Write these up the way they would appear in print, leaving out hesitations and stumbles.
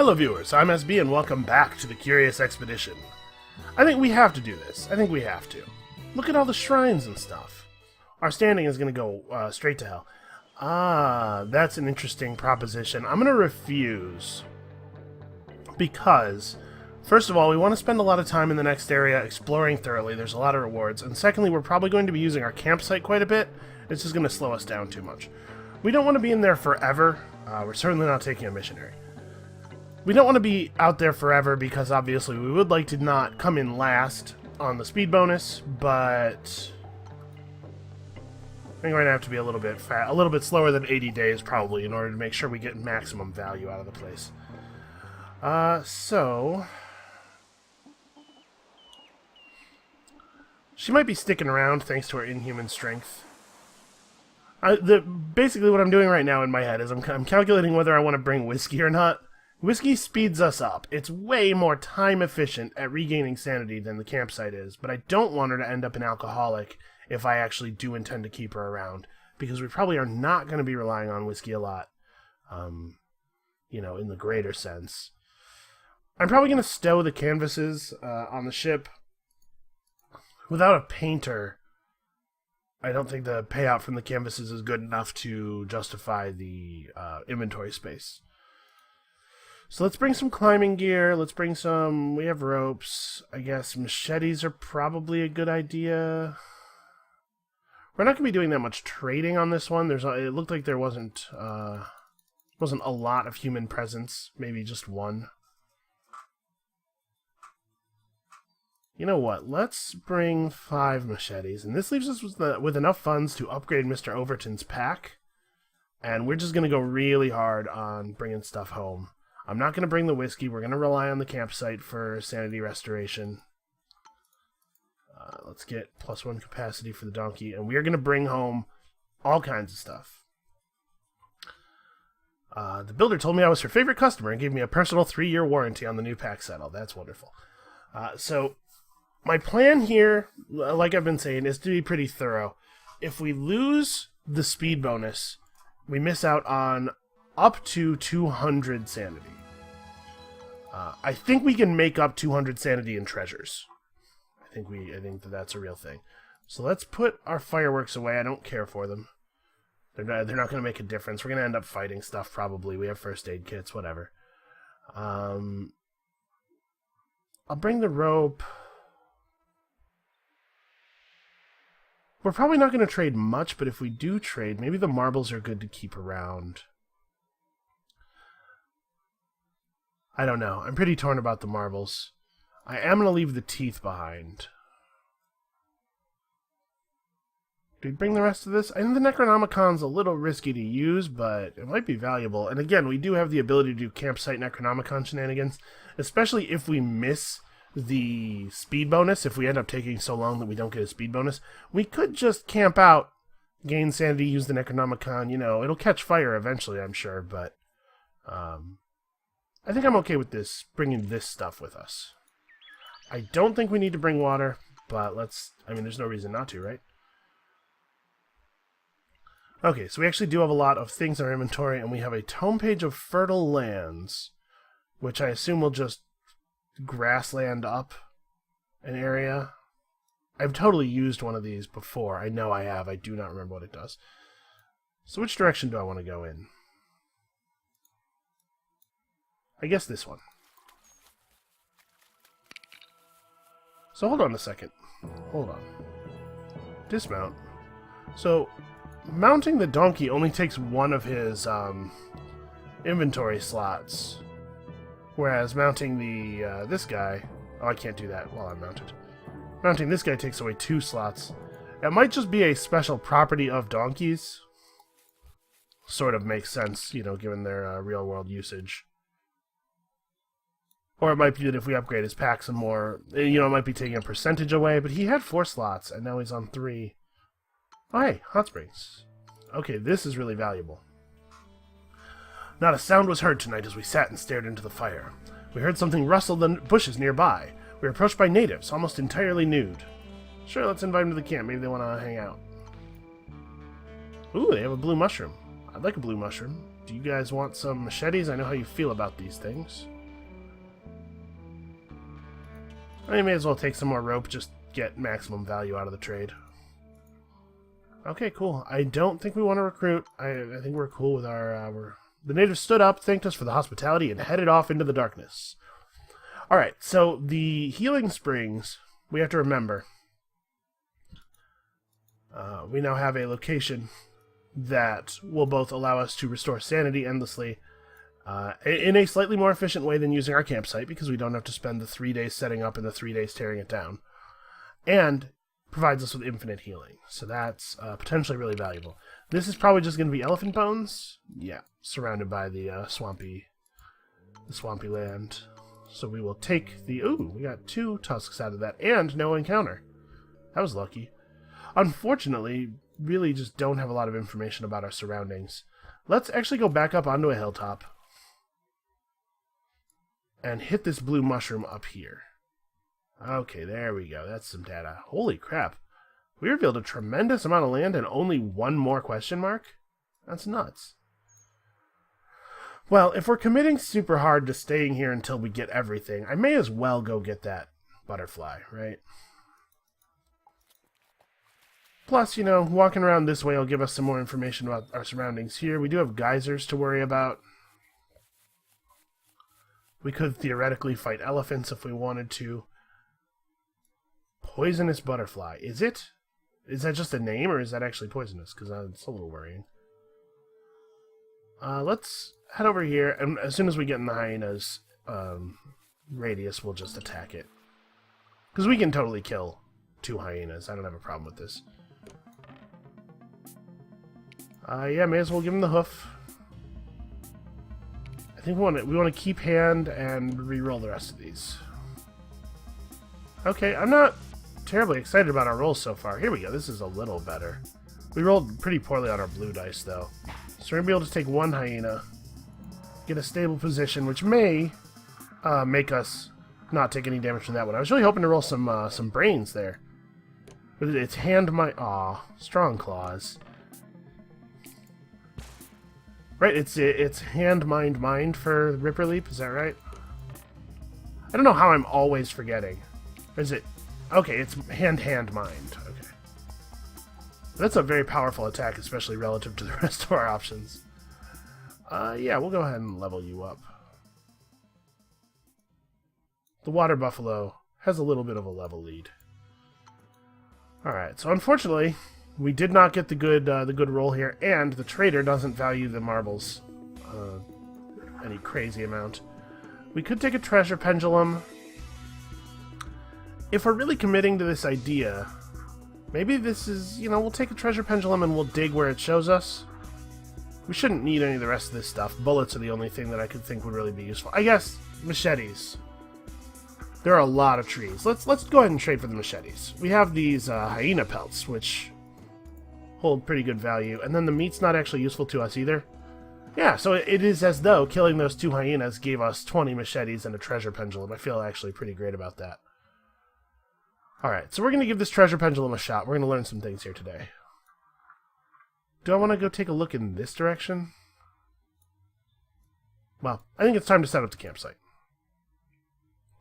Hello viewers, I'm SB and welcome back to the Curious Expedition. I think we have to do this. I think we have to. Look at all the shrines and stuff. Our standing is going to go straight to hell. Ah, that's an interesting proposition. I'm going to refuse. Because, first of all, we want to spend a lot of time in the next area exploring thoroughly. There's a lot of rewards. And secondly, we're probably going to be using our campsite quite a bit. It's just going to slow us down too much. We don't want to be in there forever. We're certainly not taking a missionary. We don't want to be out there forever because obviously we would like to not come in last on the speed bonus, but I think we're going to have to be a little bit slower than 80 days probably in order to make sure we get maximum value out of the place. So she might be sticking around thanks to her inhuman strength. Basically what I'm doing right now in my head is I'm calculating whether I want to bring whiskey or not. Whiskey speeds us up. It's way more time efficient at regaining sanity than the campsite is, but I don't want her to end up an alcoholic if I actually do intend to keep her around, because we probably are not going to be relying on whiskey a lot, in the greater sense. I'm probably going to stow the canvases on the ship. Without a painter, I don't think the payout from the canvases is good enough to justify the inventory space. So let's bring some climbing gear, we have ropes, I guess machetes are probably a good idea. We're not going to be doing that much trading on this one. It looked like there wasn't a lot of human presence, maybe just one. You know what, let's bring 5 machetes, and this leaves us with enough funds to upgrade Mr. Overton's pack, and we're just going to go really hard on bringing stuff home. I'm not going to bring the whiskey. We're going to rely on the campsite for sanity restoration. Let's get +1 capacity for the donkey. And we are going to bring home all kinds of stuff. The builder told me I was her favorite customer and gave me a personal 3-year warranty on the new pack saddle. That's wonderful. So my plan here, like I've been saying, is to be pretty thorough. If we lose the speed bonus, we miss out on up to 200 sanity. I think we can make up 200 sanity in treasures. I think that's a real thing. So let's put our fireworks away. I don't care for them. They're not going to make a difference. We're going to end up fighting stuff probably. We have first aid kits, whatever. I'll bring the rope. We're probably not going to trade much, but if we do trade, maybe the marbles are good to keep around. I don't know. I'm pretty torn about the marbles. I am going to leave the teeth behind. Do we bring the rest of this? I think the Necronomicon's a little risky to use, but it might be valuable. And again, we do have the ability to do campsite Necronomicon shenanigans, especially if we miss the speed bonus. If we end up taking so long that we don't get a speed bonus, we could just camp out, gain sanity, use the Necronomicon. It'll catch fire eventually, I'm sure, but I think I'm okay with this, bringing this stuff with us. I don't think we need to bring water, but there's no reason not to, right? Okay, so we actually do have a lot of things in our inventory, and we have a tome page of fertile lands, which I assume will just grassland up an area. I've totally used one of these before. I know I have. I do not remember what it does. So which direction do I want to go in? I guess this one. So hold on a second. Hold on. Dismount. So mounting the donkey only takes one of his inventory slots, whereas mounting the this guy, I can't do that while I'm mounted. Mounting this guy takes away 2 slots. It might just be a special property of donkeys. Sort of makes sense, given their real world usage. Or it might be that if we upgrade his pack some more, it might be taking a percentage away, but he had 4 slots, and now he's on 3. Oh, hey, hot springs. Okay, this is really valuable. Not a sound was heard tonight as we sat and stared into the fire. We heard something rustle the bushes nearby. We were approached by natives, almost entirely nude. Sure, let's invite them to the camp. Maybe they want to hang out. Ooh, they have a blue mushroom. I'd like a blue mushroom. Do you guys want some machetes? I know how you feel about these things. I may as well take some more rope, just get maximum value out of the trade. Okay, cool. I don't think we want to recruit. I think we're cool with our... The natives stood up, thanked us for the hospitality, and headed off into the darkness. Alright, so the healing springs, we have to remember. We now have a location that will both allow us to restore sanity endlessly in a slightly more efficient way than using our campsite, because we don't have to spend the 3 days setting up and the 3 days tearing it down. And provides us with infinite healing. So that's potentially really valuable. This is probably just going to be elephant bones. Yeah, surrounded by the swampy land. So we will take the... Ooh, we got 2 tusks out of that, and no encounter. That was lucky. Unfortunately, really just don't have a lot of information about our surroundings. Let's actually go back up onto a hilltop and hit this blue mushroom up here. Okay, there we go. That's some data. Holy crap. We revealed a tremendous amount of land and only 1 more question mark? That's nuts. Well, if we're committing super hard to staying here until we get everything, I may as well go get that butterfly, right? Plus, you know, walking around this way will give us some more information about our surroundings here. We do have geysers to worry about. We could theoretically fight elephants if we wanted to. Poisonous butterfly. Is it? Is that just a name, or is that actually poisonous? Because it's a little worrying. Let's head over here, and as soon as we get in the hyena's radius, we'll just attack it. Because we can totally kill 2 hyenas. I don't have a problem with this. Yeah, may as well give him the hoof. I think we want to keep hand and re-roll the rest of these. Okay, I'm not terribly excited about our rolls so far. Here we go. This is a little better. We rolled pretty poorly on our blue dice, though. So we're going to be able to take 1 hyena, get a stable position, which may make us not take any damage from that one. I was really hoping to roll some brains there. But it's strong claws. Right, it's hand, mind for Ripper Leap, is that right? I don't know how I'm always forgetting. Or is it... Okay, it's hand, mind. Okay. That's a very powerful attack, especially relative to the rest of our options. Yeah, we'll go ahead and level you up. The water buffalo has a little bit of a level lead. Alright, so unfortunately, we did not get the good roll here, and the trader doesn't value the marbles any crazy amount. We could take a treasure pendulum. If we're really committing to this idea, maybe this is, you know, we'll take a treasure pendulum and we'll dig where it shows us. We shouldn't need any of the rest of this stuff. Bullets are the only thing that I could think would really be useful. I guess machetes. There are a lot of trees. Let's go ahead and trade for the machetes. We have these hyena pelts, which hold pretty good value, and then the meat's not actually useful to us either. Yeah, so it is as though killing those 2 hyenas gave us 20 machetes and a treasure pendulum. I feel actually pretty great about that. Alright, so we're going to give this treasure pendulum a shot. We're going to learn some things here today. Do I want to go take a look in this direction? Well, I think it's time to set up the campsite.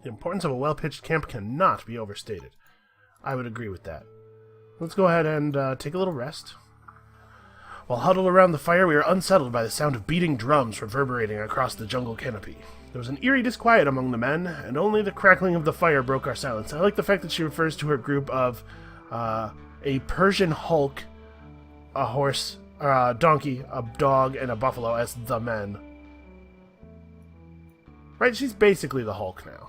The importance of a well-pitched camp cannot be overstated. I would agree with that. Let's go ahead and take a little rest. While huddled around the fire, we are unsettled by the sound of beating drums reverberating across the jungle canopy. There was an eerie disquiet among the men, and only the crackling of the fire broke our silence. I like the fact that she refers to her group of a Persian Hulk, a horse, a donkey, a dog, and a buffalo as the men. Right, she's basically the Hulk now.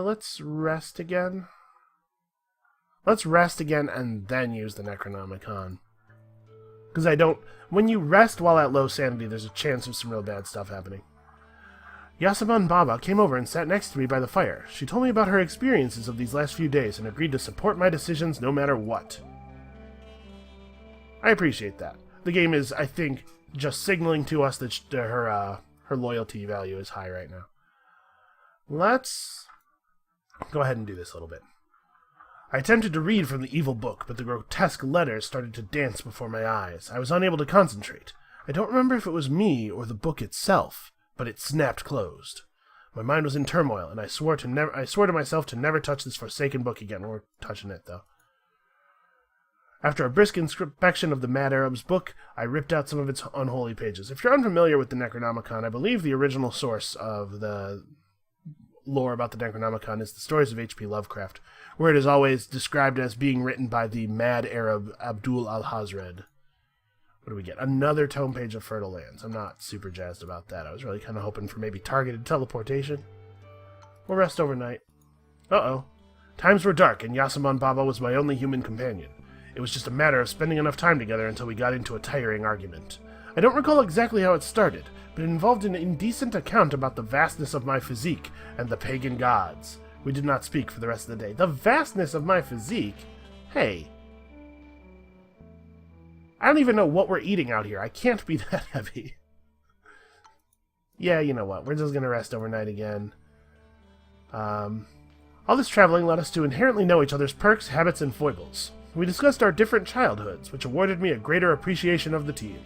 Let's rest again. Let's rest again and then use the Necronomicon. Because when you rest while at low sanity, there's a chance of some real bad stuff happening. Yasaman Baba came over and sat next to me by the fire. She told me about her experiences of these last few days and agreed to support my decisions no matter what. I appreciate that. The game is, I think, just signaling to us that her loyalty value is high right now. Let's go ahead and do this a little bit. I attempted to read from the evil book, but the grotesque letters started to dance before my eyes. I was unable to concentrate. I don't remember if it was me or the book itself, but it snapped closed. My mind was in turmoil, and I swore to myself to never touch this forsaken book again. We're touching it, though. After a brisk inspection of the Mad Arab's book, I ripped out some of its unholy pages. If you're unfamiliar with the Necronomicon, I believe the original source of the lore about the Necronomicon is the stories of H.P. Lovecraft, where it is always described as being written by the Mad Arab Abdul al-Hazred. What do we get? Another tome page of Fertile Lands. I'm not super jazzed about that. I was really kind of hoping for maybe targeted teleportation. We'll rest overnight. Uh-oh. Times were dark, and Yasaman Baba was my only human companion. It was just a matter of spending enough time together until we got into a tiring argument. I don't recall exactly how it started, but it involved an indecent account about the vastness of my physique and the pagan gods. We did not speak for the rest of the day. The vastness of my physique? Hey. I don't even know what we're eating out here. I can't be that heavy. Yeah, you know what? We're just going to rest overnight again. All this traveling led us to inherently know each other's perks, habits, and foibles. We discussed our different childhoods, which awarded me a greater appreciation of the team.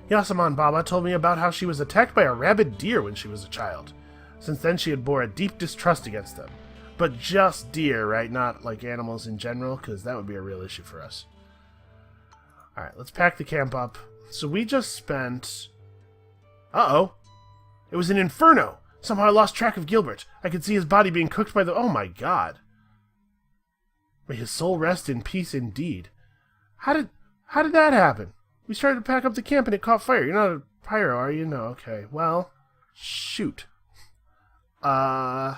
Yasaman Baba told me about how she was attacked by a rabid deer when she was a child. Since then, she had bore a deep distrust against them. But just deer, right? Not like animals in general, because that would be a real issue for us. Alright, let's pack the camp up. So we just spent... Uh-oh. It was an inferno! Somehow I lost track of Gilbert. I could see his body being cooked by the... Oh my god. May his soul rest in peace indeed. How did that happen? We started to pack up the camp and it caught fire. You're not a pyro, are you? No, okay. Well, shoot. I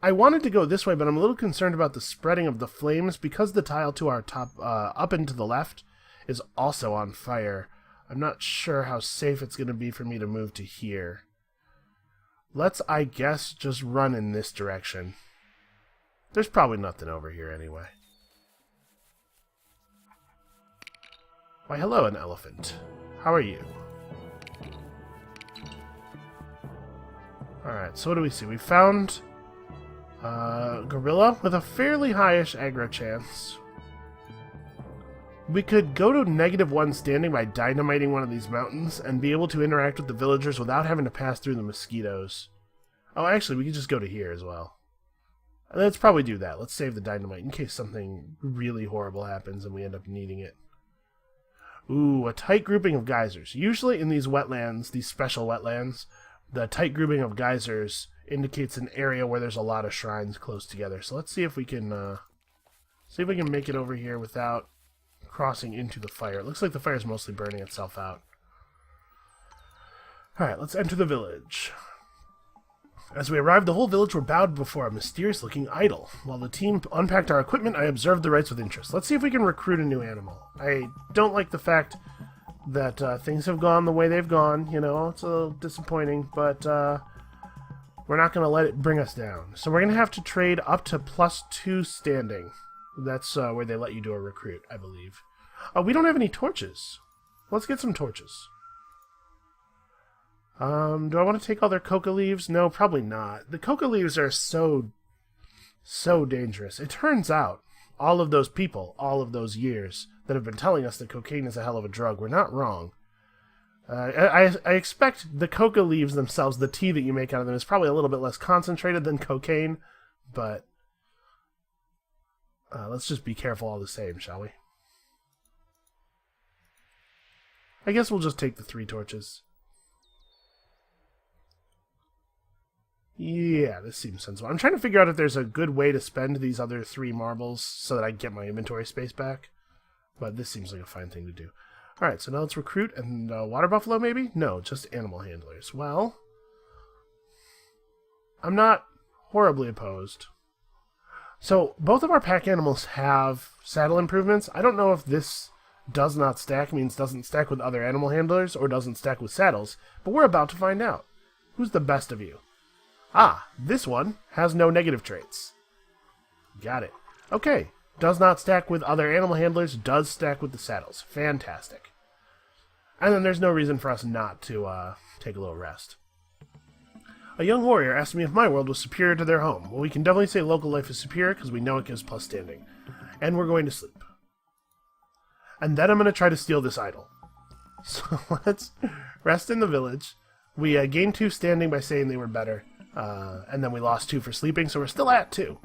wanted to go this way, but I'm a little concerned about the spreading of the flames because the tile to our top, up and to the left is also on fire. I'm not sure how safe it's going to be for me to move to here. Let's, I guess, just run in this direction. There's probably nothing over here anyway. Why, hello, an elephant. How are you? Alright, so what do we see? We found gorilla with a fairly highish aggro chance. We could go to -1 standing by dynamiting one of these mountains and be able to interact with the villagers without having to pass through the mosquitoes. Oh, actually, we could just go to here as well. Let's probably do that. Let's save the dynamite in case something really horrible happens and we end up needing it. Ooh, a tight grouping of geysers. Usually in these wetlands, these special wetlands, the tight grouping of geysers indicates an area where there's a lot of shrines close together. So let's see if we can make it over here without crossing into the fire. It looks like the fire is mostly burning itself out. Alright, let's enter the village. As we arrived, the whole village were bowed before a mysterious-looking idol. While the team unpacked our equipment, I observed the rites with interest. Let's see if we can recruit a new animal. I don't like the fact that things have gone the way they've gone. You know, it's a little disappointing, but we're not going to let it bring us down. So we're going to have to trade up to +2 standing. That's where they let you do a recruit, I believe. We don't have any torches. Let's get some torches. Do I want to take all their coca leaves? No, probably not. The coca leaves are so dangerous. It turns out, all of those people, all of those years, that have been telling us that cocaine is a hell of a drug were not wrong. I expect the coca leaves themselves, the tea that you make out of them, is probably a little bit less concentrated than cocaine, but let's just be careful all the same, shall we? I guess we'll just take the 3 torches. Yeah, this seems sensible. I'm trying to figure out if there's a good way to spend these other 3 marbles so that I get my inventory space back. But this seems like a fine thing to do. Alright, so now let's recruit and water buffalo maybe? No, just animal handlers. Well, I'm not horribly opposed. So, both of our pack animals have saddle improvements. I don't know if this does not stack means doesn't stack with other animal handlers or doesn't stack with saddles, but we're about to find out. Who's the best of you? Ah, this one has no negative traits. Got it. Okay, does not stack with other animal handlers, does stack with the saddles. Fantastic. And then there's no reason for us not to take a little rest. A young warrior asked me if my world was superior to their home. Well, we can definitely say local life is superior because we know it gives plus standing. And we're going to sleep. And then I'm going to try to steal this idol. So let's rest in the village. We gained 2 standing by saying they were better. And then we lost 2 for sleeping, so we're still at 2.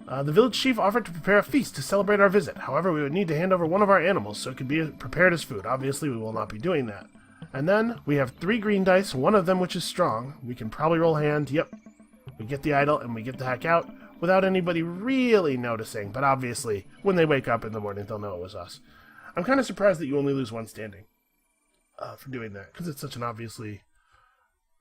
The village chief offered to prepare a feast to celebrate our visit. However, we would need to hand over one of our animals so it could be prepared as food. Obviously, we will not be doing that. And then we have 3 green dice, one of them which is strong. We can probably roll hand. Yep. We get the idol and we get the heck out without anybody really noticing. But obviously, when they wake up in the morning, they'll know it was us. I'm kind of surprised that you only lose 1 standing for doing that, because it's such an obviously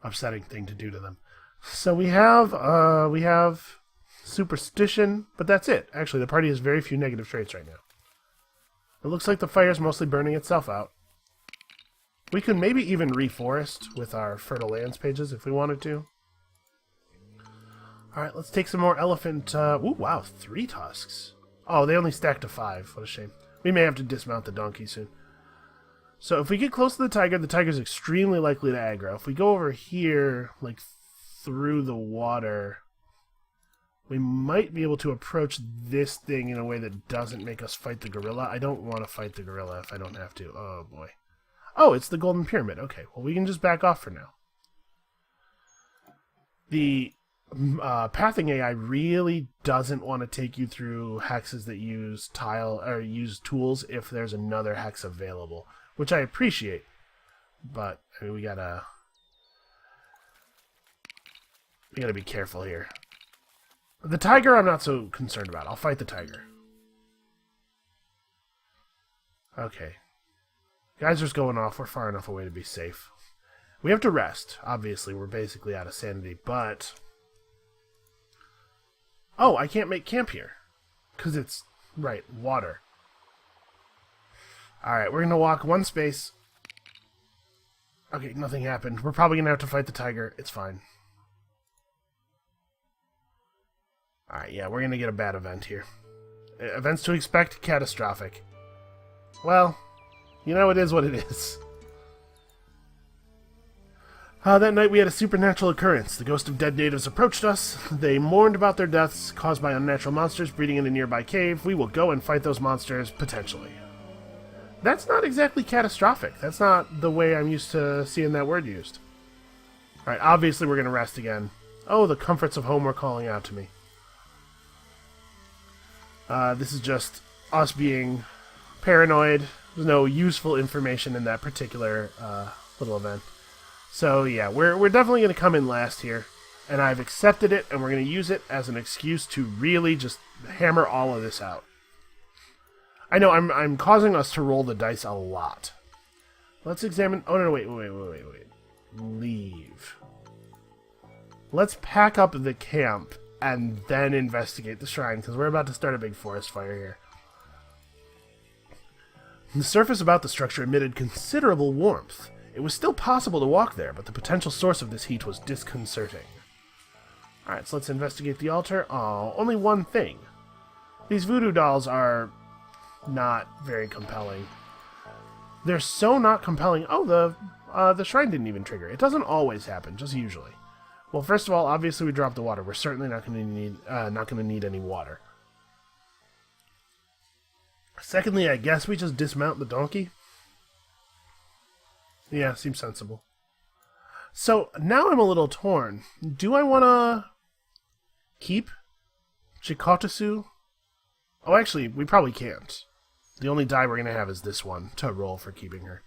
upsetting thing to do to them. So we have superstition, but that's it. Actually, the party has very few negative traits right now. It looks like the fire is mostly burning itself out. We could maybe even reforest with our fertile lands pages if we wanted to. Alright, let's take some more elephant... ooh, wow, 3 tusks. Oh, they only stacked to 5. What a shame. We may have to dismount the donkey soon. So if we get close to the tiger's extremely likely to aggro. If we go over here, like through the water, we might be able to approach this thing in a way that doesn't make us fight the gorilla. I don't want to fight the gorilla if I don't have to. Oh, boy. Oh, it's the golden pyramid. Okay, well, we can just back off for now. The pathing AI really doesn't want to take you through hexes that use tile or use tools if there's another hex available, which I appreciate. But I mean, we gotta be careful here. The tiger, I'm not so concerned about. I'll fight the tiger. Okay. Geyser's going off. We're far enough away to be safe. We have to rest. Obviously, we're basically out of sanity, but... Oh, I can't make camp here. Because it's... Right, water. Alright, we're going to walk 1 space. Okay, nothing happened. We're probably going to have to fight the tiger. It's fine. Alright, yeah, we're going to get a bad event here. Events to expect, catastrophic. Well... You know, it is what it is. That night we had a supernatural occurrence. The ghost of dead natives approached us. They mourned about their deaths caused by unnatural monsters breeding in a nearby cave. We will go and fight those monsters, potentially. That's not exactly catastrophic. That's not the way I'm used to seeing that word used. Alright, obviously we're going to rest again. Oh, the comforts of home were calling out to me. This is just us being paranoid. There's no useful information in that particular little event. So yeah, we're definitely going to come in last here. And I've accepted it, and we're going to use it as an excuse to really just hammer all of this out. I know, I'm causing us to roll the dice a lot. Let's examine... Oh, no, wait. Leave. Let's pack up the camp and then investigate the shrine, because we're about to start a big forest fire here. The surface about the structure emitted considerable warmth. It was still possible to walk there, but the potential source of this heat was disconcerting. Alright, so let's investigate the altar. Oh, only 1 thing. These voodoo dolls are not very compelling. They're so not compelling. Oh, the shrine didn't even trigger. It doesn't always happen, just usually. Well, first of all, obviously we dropped the water. We're certainly not going to need any water. Secondly, I guess we just dismount the donkey. Yeah, seems sensible. So, now I'm a little torn. Do I want to keep Chikotasu? Oh, actually, we probably can't. The only die we're going to have is this one to roll for keeping her.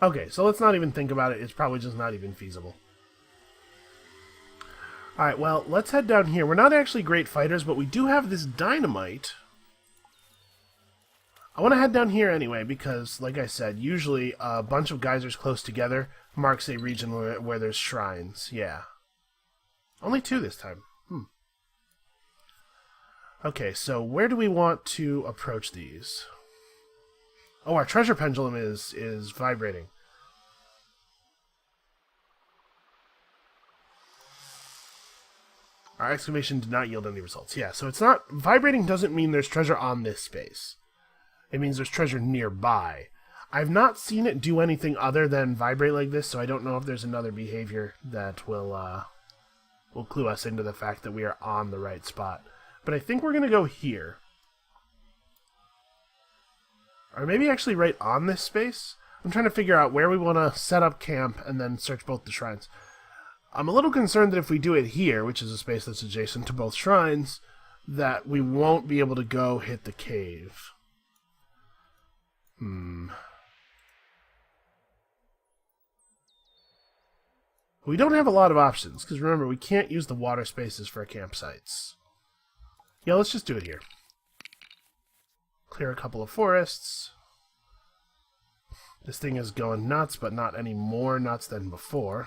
Okay, so let's not even think about it. It's probably just not even feasible. Alright, well, let's head down here. We're not actually great fighters, but we do have this dynamite. I want to head down here anyway because, like I said, usually a bunch of geysers close together marks a region where there's shrines. Yeah. Only 2 this time. Okay, so where do we want to approach these? Oh, our treasure pendulum is vibrating. Our excavation did not yield any results. Yeah, so it's not... Vibrating doesn't mean there's treasure on this space. It means there's treasure nearby. I've not seen it do anything other than vibrate like this, so I don't know if there's another behavior that will will clue us into the fact that we are on the right spot. But I think we're going to go here. Or maybe actually right on this space. I'm trying to figure out where we want to set up camp and then search both the shrines. I'm a little concerned that if we do it here, which is a space that's adjacent to both shrines, that we won't be able to go hit the cave. We don't have a lot of options, because remember, we can't use the water spaces for campsites. Yeah, let's just do it here. Clear a couple of forests. This thing is going nuts, but not any more nuts than before.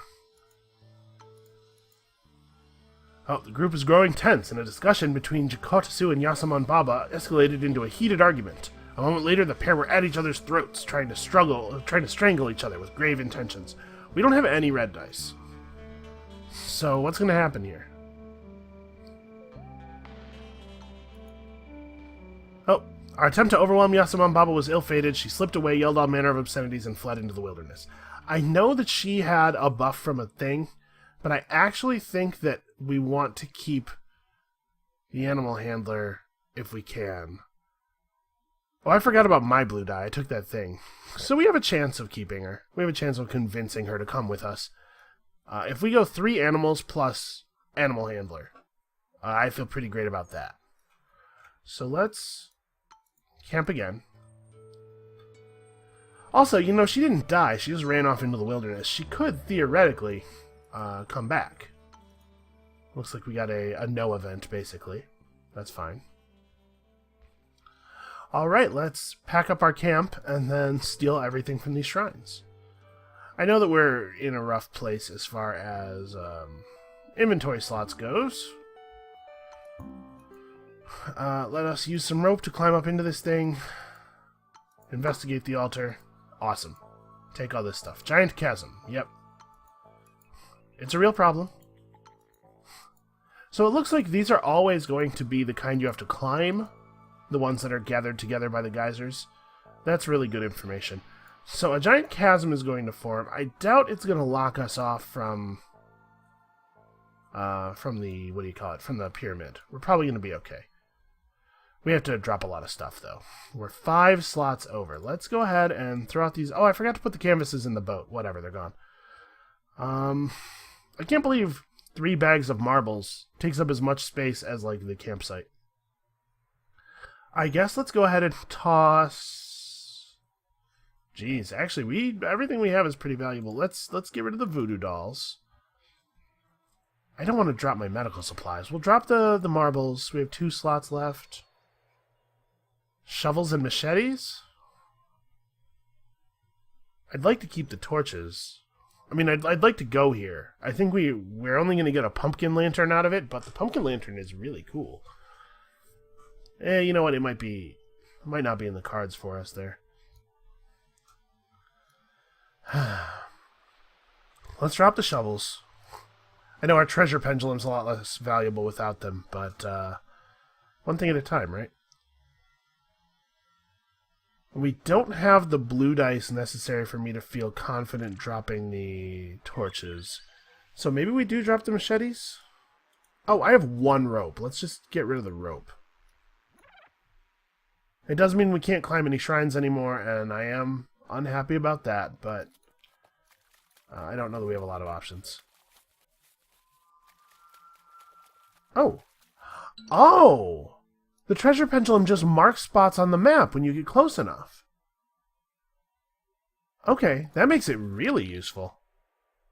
Oh, the group is growing tense, and a discussion between Jikotasu and Yasaman Baba escalated into a heated argument. A moment later, the pair were at each other's throats, trying to strangle each other with grave intentions. We don't have any red dice. So, what's going to happen here? Oh, our attempt to overwhelm Yasaman Baba was ill-fated. She slipped away, yelled all manner of obscenities, and fled into the wilderness. I know that she had a buff from a thing, but I actually think that we want to keep the animal handler if we can. Oh, I forgot about my blue die. I took that thing. So we have a chance of keeping her. We have a chance of convincing her to come with us. If we go 3 animals plus animal handler, I feel pretty great about that. So let's camp again. Also, you know, she didn't die. She just ran off into the wilderness. She could, theoretically, come back. Looks like we got a no event, basically. That's fine. Alright, let's pack up our camp and then steal everything from these shrines. I know that we're in a rough place as far as inventory slots goes. Let us use some rope to climb up into this thing. Investigate the altar. Awesome. Take all this stuff. Giant chasm. Yep. It's a real problem. So it looks like these are always going to be the kind you have to climb. The ones that are gathered together by the geysers. That's really good information. So a giant chasm is going to form. I doubt it's going to lock us off from the, what do you call it, from the pyramid. We're probably going to be okay. We have to drop a lot of stuff, though. We're 5 slots over. Let's go ahead and throw out these. Oh, I forgot to put the canvases in the boat. Whatever, they're gone. I can't believe 3 bags of marbles takes up as much space as, like, the campsite. I guess let's go ahead and toss. Jeez, actually, everything we have is pretty valuable. Let's get rid of the voodoo dolls. I don't want to drop my medical supplies. We'll drop the marbles. We have 2 slots left. Shovels and machetes? I'd like to keep the torches. I mean, I'd like to go here. I think we're only going to get a pumpkin lantern out of it, but the pumpkin lantern is really cool. You know what? It might not be in the cards for us there. Let's drop the shovels. I know our treasure pendulum's a lot less valuable without them, but one thing at a time, right? We don't have the blue dice necessary for me to feel confident dropping the torches. So maybe we do drop the machetes? Oh, I have 1 rope. Let's just get rid of the rope. It does mean we can't climb any shrines anymore, and I am unhappy about that, but I don't know that we have a lot of options. Oh! Oh! The treasure pendulum just marks spots on the map when you get close enough. Okay, that makes it really useful.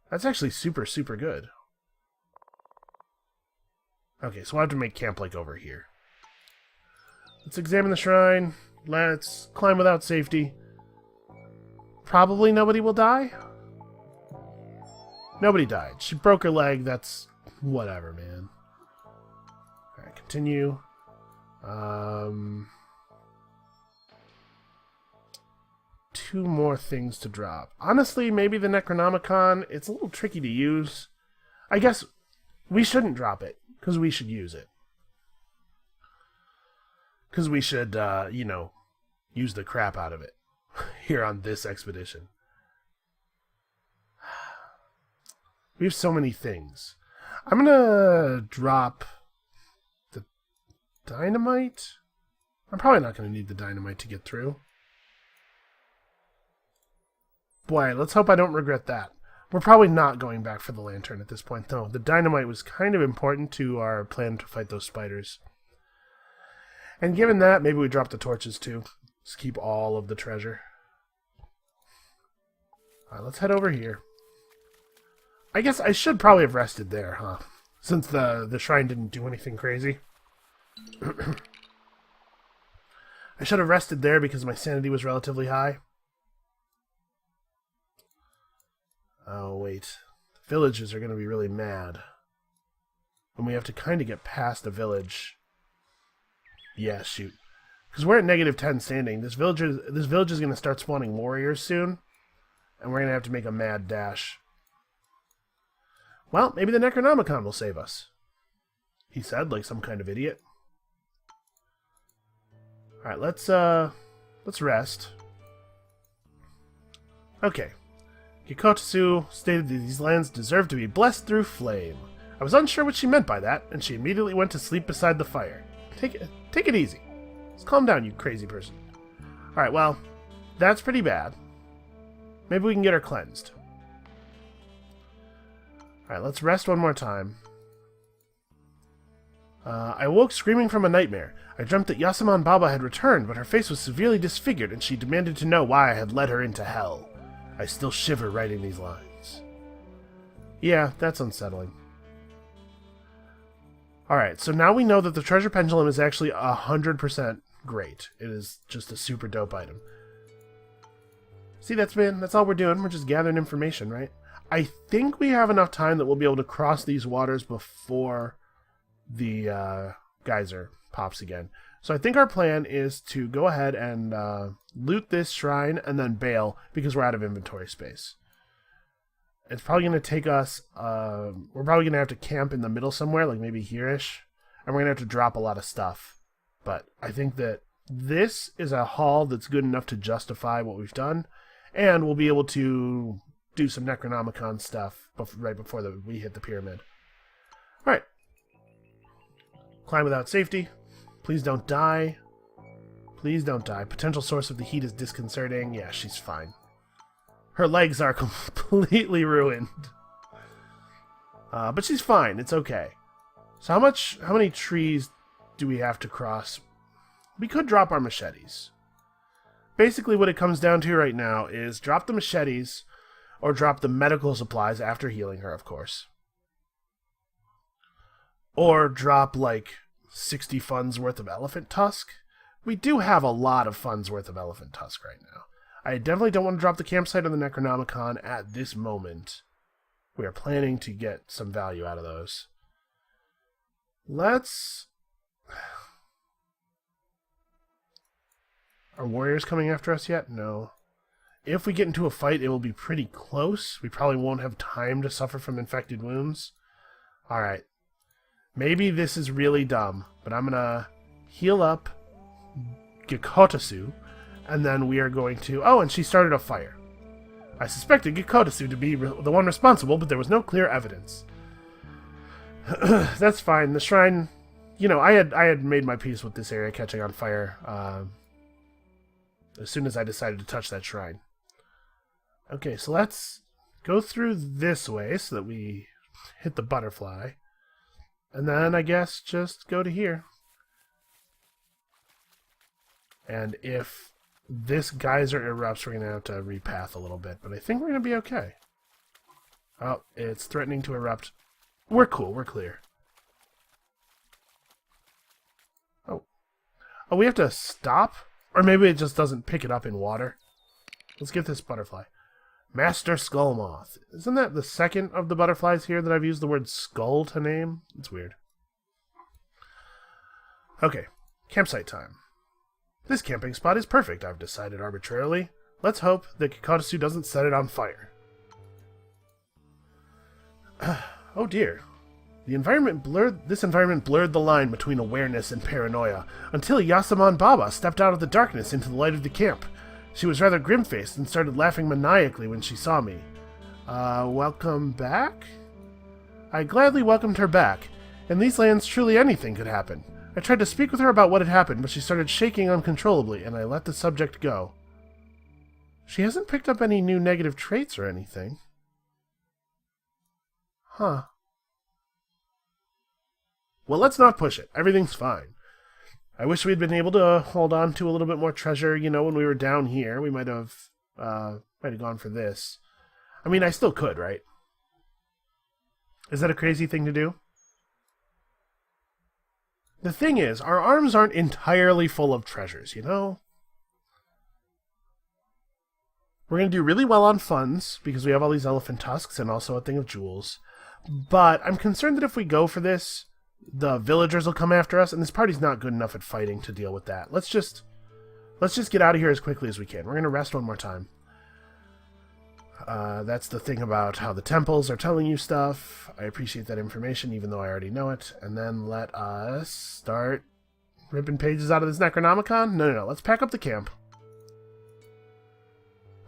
That's actually super, super good. Okay, so we'll have to make camp like over here. Let's examine the shrine. Let's climb without safety. Probably nobody will die. Nobody died. She broke her leg. That's whatever, man. Alright, continue. 2 more things to drop. Honestly, maybe the Necronomicon. It's a little tricky to use. I guess we shouldn't drop it, because we should use it. Because we should, you know, use the crap out of it here on this expedition. We have so many things. I'm gonna drop the dynamite. I'm probably not gonna need the dynamite to get through. Boy, let's hope I don't regret that. We're probably not going back for the lantern at this point, though. The dynamite was kind of important to our plan to fight those spiders. And given that, maybe we drop the torches too. Let's keep all of the treasure. Alright, let's head over here. I guess I should probably have rested there, huh? Since the shrine didn't do anything crazy. I should have rested there because my sanity was relatively high. Oh, wait. The villagers are going to be really mad. And we have to kind of get past the village. Yeah, shoot. Because we're at -10 standing. This village is going to start spawning warriors soon. And we're going to have to make a mad dash. Well, maybe the Necronomicon will save us. He said, like some kind of idiot. Alright, let's rest. Okay. Gikotsu stated that these lands deserve to be blessed through flame. I was unsure what she meant by that, and she immediately went to sleep beside the fire. Take it easy. Just calm down, you crazy person. Alright, well, that's pretty bad. Maybe we can get her cleansed. Alright, let's rest one more time. I awoke screaming from a nightmare. I dreamt that Yasaman Baba had returned, but her face was severely disfigured, and she demanded to know why I had led her into hell. I still shiver writing these lines. Yeah, that's unsettling. Alright, so now we know that the treasure pendulum is actually 100% great. It is just a super dope item. See, that's all we're doing. We're just gathering information, right? I think we have enough time that we'll be able to cross these waters before the geyser pops again. So I think our plan is to go ahead and loot this shrine and then bail because we're out of inventory space. It's probably going to take us... we're probably going to have to camp in the middle somewhere, like maybe here-ish. And we're going to have to drop a lot of stuff. But I think that this is a haul that's good enough to justify what we've done. And we'll be able to do some Necronomicon stuff right before we hit the pyramid. Alright. Climb without safety. Please don't die. Please don't die. Potential source of the heat is disconcerting. Yeah, she's fine. Her legs are completely ruined. But she's fine. It's okay. So how many trees do we have to cross? We could drop our machetes. Basically what it comes down to right now is drop the machetes or drop the medical supplies after healing her, of course. Or drop like 60 funds worth of elephant tusk. We do have a lot of funds worth of elephant tusk right now. I definitely don't want to drop the campsite or the Necronomicon at this moment. We are planning to get some value out of those. Are warriors coming after us yet? No. If we get into a fight, it will be pretty close. We probably won't have time to suffer from infected wounds. Alright. Maybe this is really dumb, but I'm gonna heal up Gikotasu, and then we are going to... Oh, and she started a fire. I suspected Gikotasu to be the one responsible, but there was no clear evidence. That's fine. The shrine... You know, I had made my peace with this area catching on fire as soon as I decided to touch that shrine. Okay, so let's go through this way so that we hit the butterfly. And then, I guess, just go to here. And if this geyser erupts, we're going to have to repath a little bit. But I think we're going to be okay. Oh, it's threatening to erupt. We're cool. We're clear. Oh. Oh, we have to stop? Or maybe it just doesn't pick it up in water. Let's get this butterfly. Master Skull Moth. Isn't that the second of the butterflies here that I've used the word skull to name? It's weird. Okay. Campsite time. This camping spot is perfect, I've decided arbitrarily. Let's hope that Kikatasu doesn't set it on fire. Oh dear. This environment blurred the line between awareness and paranoia, until Yasaman Baba stepped out of the darkness into the light of the camp. She was rather grim-faced and started laughing maniacally when she saw me. Welcome back? I gladly welcomed her back. In these lands, truly anything could happen. I tried to speak with her about what had happened, but she started shaking uncontrollably, and I let the subject go. She hasn't picked up any new negative traits or anything. Huh. Well, let's not push it. Everything's fine. I wish we'd been able to hold on to a little bit more treasure, when we were down here. We might have gone for this. I mean, I still could, right? Is that a crazy thing to do? The thing is, our arms aren't entirely full of treasures, We're going to do really well on funds, because we have all these elephant tusks and also a thing of jewels. But I'm concerned that if we go for this, the villagers will come after us, and this party's not good enough at fighting to deal with that. Let's just get out of here as quickly as we can. We're going to rest one more time. That's the thing about how the temples are telling you stuff. I appreciate that information, even though I already know it. And then let us start ripping pages out of this Necronomicon. No. Let's pack up the camp.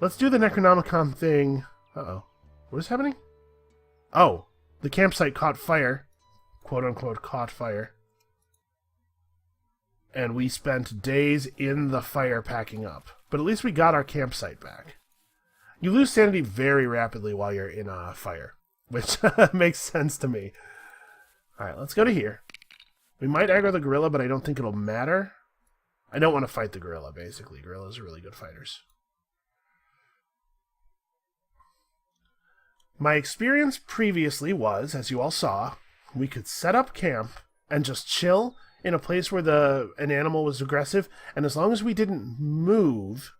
Let's do the Necronomicon thing. Uh-oh. What is happening? Oh, the campsite caught fire. Quote-unquote caught fire. And we spent days in the fire packing up. But at least we got our campsite back. You lose sanity very rapidly while you're in a fire, which makes sense to me. Alright, let's go to here. We might aggro the gorilla, but I don't think it'll matter. I don't want to fight the gorilla, basically. Gorillas are really good fighters. My experience previously was, as you all saw, we could set up camp and just chill in a place where an animal was aggressive, and as long as we didn't move,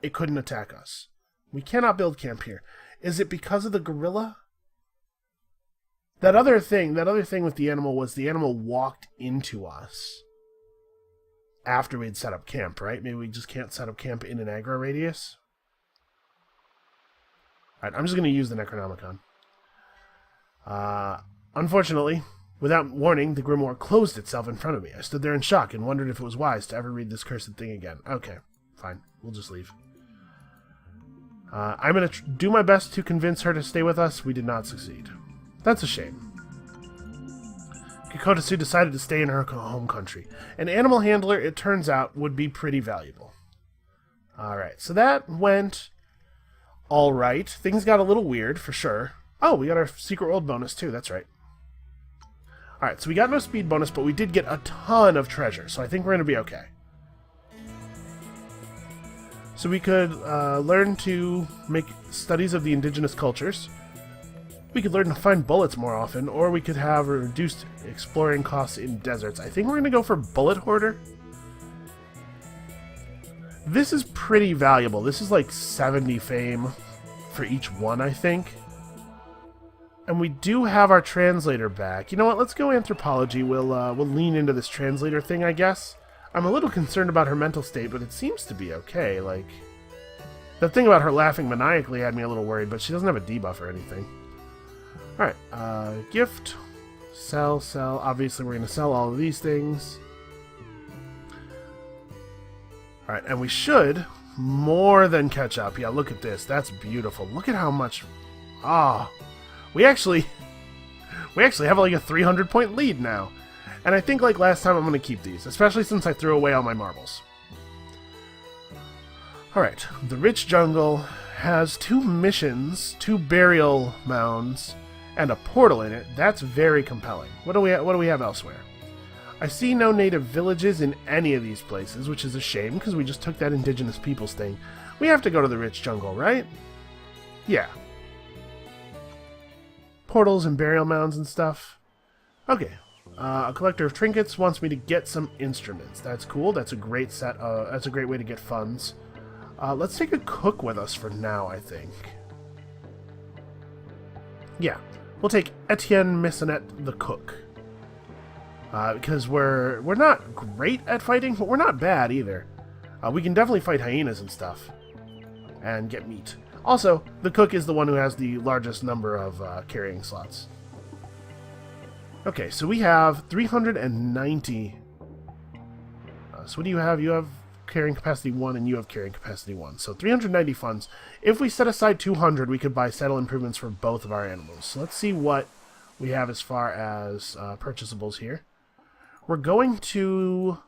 it couldn't attack us. We cannot build camp here. Is it because of the gorilla? That other thing with the animal was the animal walked into us after we'd set up camp, right? Maybe we just can't set up camp in an aggro radius? Alright, I'm just going to use the Necronomicon. Unfortunately, without warning, the grimoire closed itself in front of me. I stood there in shock and wondered if it was wise to ever read this cursed thing again. Okay, fine. We'll just leave. I'm going to do my best to convince her to stay with us. We did not succeed. That's a shame. Kikotosu decided to stay in her home country. An animal handler, it turns out, would be pretty valuable. Alright, so that went alright. Things got a little weird, for sure. Oh, we got our secret world bonus, too. That's right. Alright, so we got no speed bonus, but we did get a ton of treasure, so I think we're going to be okay. So we could learn to make studies of the indigenous cultures. We could learn to find bullets more often, or we could have reduced exploring costs in deserts. I think we're going to go for Bullet Hoarder. This is pretty valuable. This is like 70 fame for each one, I think. And we do have our translator back. You know what? Let's go anthropology. We'll lean into this translator thing, I guess. I'm a little concerned about her mental state, but it seems to be okay. Like, the thing about her laughing maniacally had me a little worried, but she doesn't have a debuff or anything. Alright, gift, sell. Obviously, we're going to sell all of these things. Alright, and we should more than catch up. Yeah, look at this. That's beautiful. Look at how much... we actually have like a 300-point lead now. And I think, like last time, I'm going to keep these, especially since I threw away all my marbles. Alright, the rich jungle has 2 missions, 2 burial mounds, and a portal in it. That's very compelling. What do we have elsewhere? I see no native villages in any of these places, which is a shame, because we just took that indigenous peoples thing. We have to go to the rich jungle, right? Yeah. Portals and burial mounds and stuff. Okay. A collector of trinkets wants me to get some instruments. That's cool. That's a great set. That's a great way to get funds. Let's take a cook with us for now, I think. Yeah. We'll take Etienne Missonet the cook. Because we're not great at fighting, but we're not bad either. We can definitely fight hyenas and stuff. And get meat. Also, the cook is the one who has the largest number of carrying slots. Okay, so we have 390. So what do you have? You have carrying capacity 1 and you have carrying capacity 1. So 390 funds. If we set aside 200, we could buy saddle improvements for both of our animals. So let's see what we have as far as purchasables here. We're going to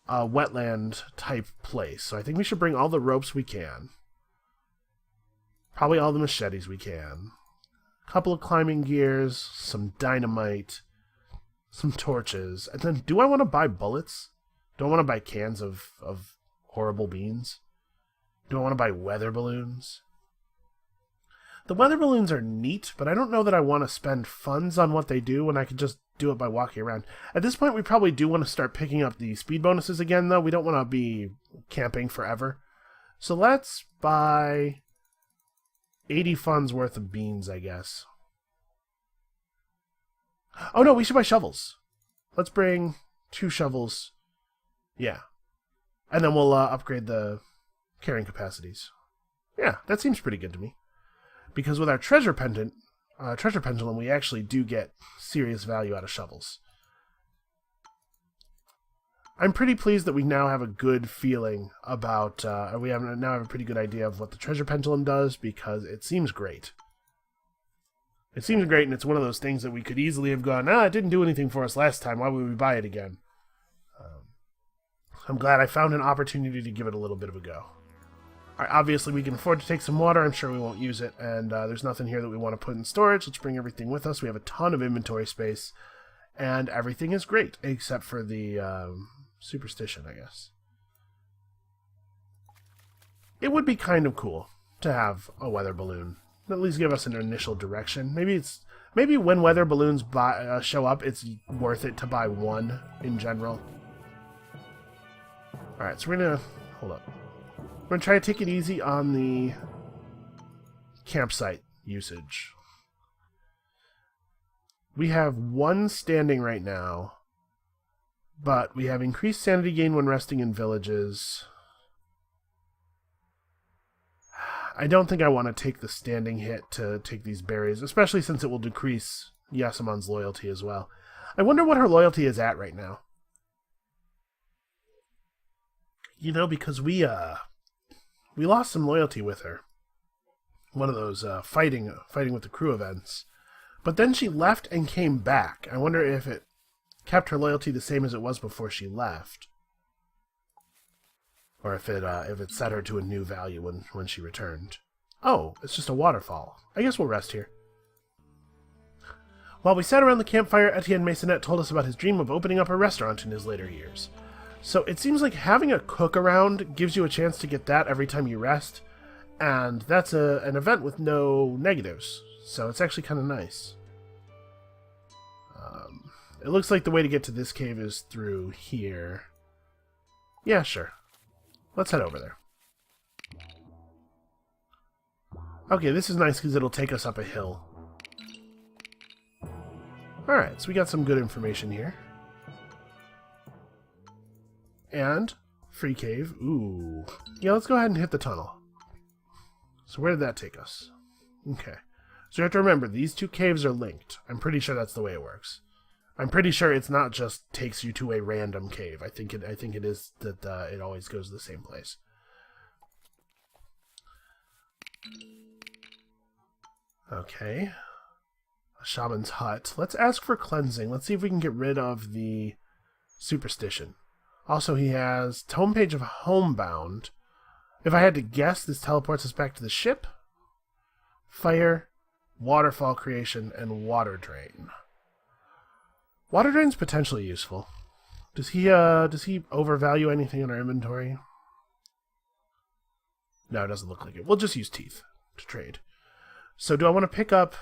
a wetland type place, so I think we should bring all the ropes we can. Probably all the machetes we can. A couple of climbing gears, some dynamite, some torches, and then do I want to buy bullets? Do I want to buy cans of horrible beans? Do I want to buy weather balloons? The weather balloons are neat, but I don't know that I want to spend funds on what they do when I could just do it by walking around. At this point, we probably do want to start picking up the speed bonuses again, though. We don't want to be camping forever. So let's buy 80 funds worth of beans, I guess. Oh no, we should buy shovels. Let's bring 2 shovels. Yeah. And then we'll upgrade the carrying capacities. Yeah, that seems pretty good to me. Because with our treasure pendulum, we actually do get serious value out of shovels. I'm pretty pleased that we now have a good feeling about, now have a pretty good idea of what the treasure pendulum does, because it seems great. It seems great, and it's one of those things that we could easily have gone, it didn't do anything for us last time, why would we buy it again? I'm glad I found an opportunity to give it a little bit of a go. Alright, obviously we can afford to take some water, I'm sure we won't use it, and there's nothing here that we want to put in storage. Let's bring everything with us. We have a ton of inventory space, and everything is great, except for the superstition, I guess. It would be kind of cool to have a weather balloon. At least give us an initial direction. Maybe when weather balloons show up, it's worth it to buy one in general. Alright, so we're gonna... hold up. We're gonna try to take it easy on the campsite usage. We have 1 standing right now, but we have increased sanity gain when resting in villages. I don't think I want to take the standing hit to take these berries, especially since it will decrease Yasamon's loyalty as well. I wonder what her loyalty is at right now. You know, because we lost some loyalty with her. One of those fighting with the crew events. But then she left and came back. I wonder if it kept her loyalty the same as it was before she left. Or if it set her to a new value when she returned. Oh, it's just a waterfall. I guess we'll rest here. While we sat around the campfire, Etienne Maisonette told us about his dream of opening up a restaurant in his later years. So it seems like having a cook around gives you a chance to get that every time you rest, and that's an event with no negatives, so it's actually kind of nice. It looks like the way to get to this cave is through here. Yeah, sure. Let's head over there. Okay, this is nice because it'll take us up a hill. Alright, so we got some good information here. And free cave. Ooh. Yeah, let's go ahead and hit the tunnel. So where did that take us? Okay. So you have to remember, these 2 caves are linked. I'm pretty sure that's the way it works. I'm pretty sure it's not just takes you to a random cave. I think it is that it always goes to the same place. Okay. A shaman's hut. Let's ask for cleansing. Let's see if we can get rid of the superstition. Also, he has homepage of Homebound. If I had to guess, this teleports us back to the ship. Fire, waterfall creation, and water drain. Water drain's potentially useful. Does he overvalue anything in our inventory? No, it doesn't look like it. We'll just use teeth to trade. So do I want to pick up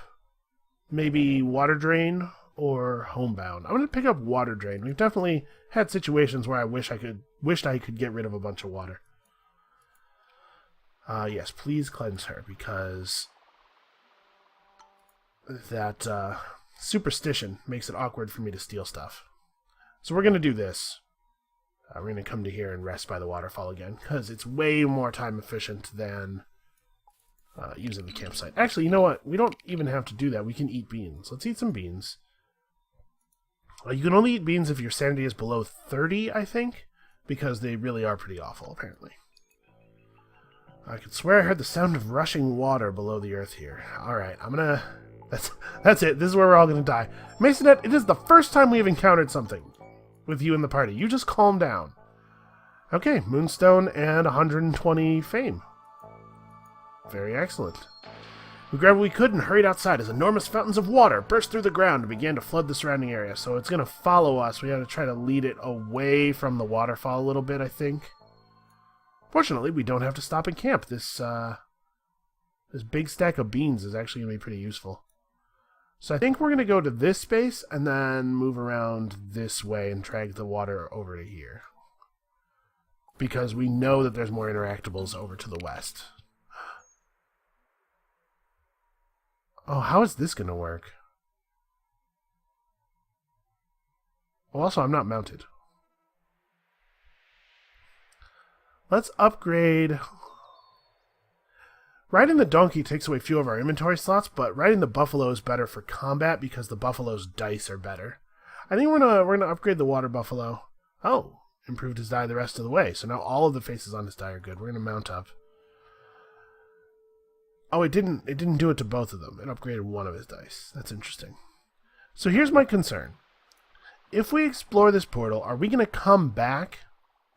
maybe water drain or homebound? I'm going to pick up water drain. We've definitely had situations where I wished I could get rid of a bunch of water. Yes, please cleanse her, because that superstition makes it awkward for me to steal stuff. So we're going to do this. We're going to come to here and rest by the waterfall again, because it's way more time efficient than using the campsite. Actually, you know what? We don't even have to do that. We can eat beans. Let's eat some beans. You can only eat beans if your sanity is below 30, I think, because they really are pretty awful, apparently. I could swear I heard the sound of rushing water below the earth here. Alright, I'm gonna That's it. This is where we're all going to die. Masonette, it is the first time we have encountered something with you in the party. You just calm down. Okay, Moonstone and 120 fame. Very excellent. We grabbed what we could and hurried outside as enormous fountains of water burst through the ground and began to flood the surrounding area. So it's going to follow us. We got to try to lead it away from the waterfall a little bit, I think. Fortunately, we don't have to stop and camp. This big stack of beans is actually going to be pretty useful. So I think we're going to go to this space and then move around this way and drag the water over to here. Because we know that there's more interactables over to the west. Oh, how is this going to work? Well, also, I'm not mounted. Let's upgrade. Riding the donkey takes away a few of our inventory slots, but riding the buffalo is better for combat because the buffalo's dice are better. I think we're gonna upgrade the water buffalo. Oh, improved his die the rest of the way. So now all of the faces on his die are good. We're gonna mount up. Oh, it didn't do it to both of them. It upgraded one of his dice. That's interesting. So here's my concern. If we explore this portal, are we going to come back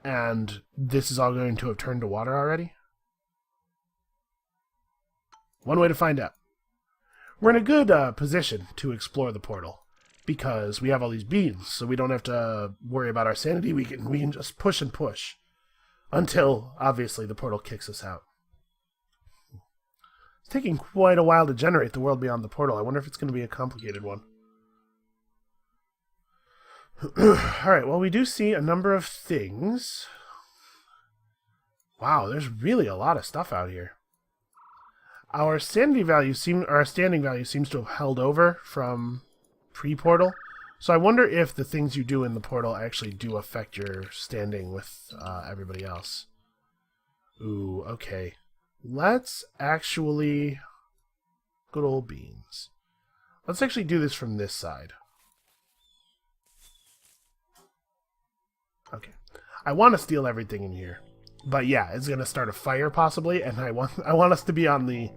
and this is all going to have turned to water already? One way to find out. We're in a good position to explore the portal because we have all these beans, so we don't have to worry about our sanity. We can just push and push until, obviously, the portal kicks us out. It's taking quite a while to generate the world beyond the portal. I wonder if it's going to be a complicated one. Alright, well, we do see a number of things. Wow, there's really a lot of stuff out here. Our standing value seems to have held over from pre-portal. So I wonder if the things you do in the portal actually do affect your standing with everybody else. Ooh, okay. Let's actually... Good old beans. Let's actually do this from this side. Okay. I want to steal everything in here. But yeah, it's going to start a fire possibly, and I want us to be on the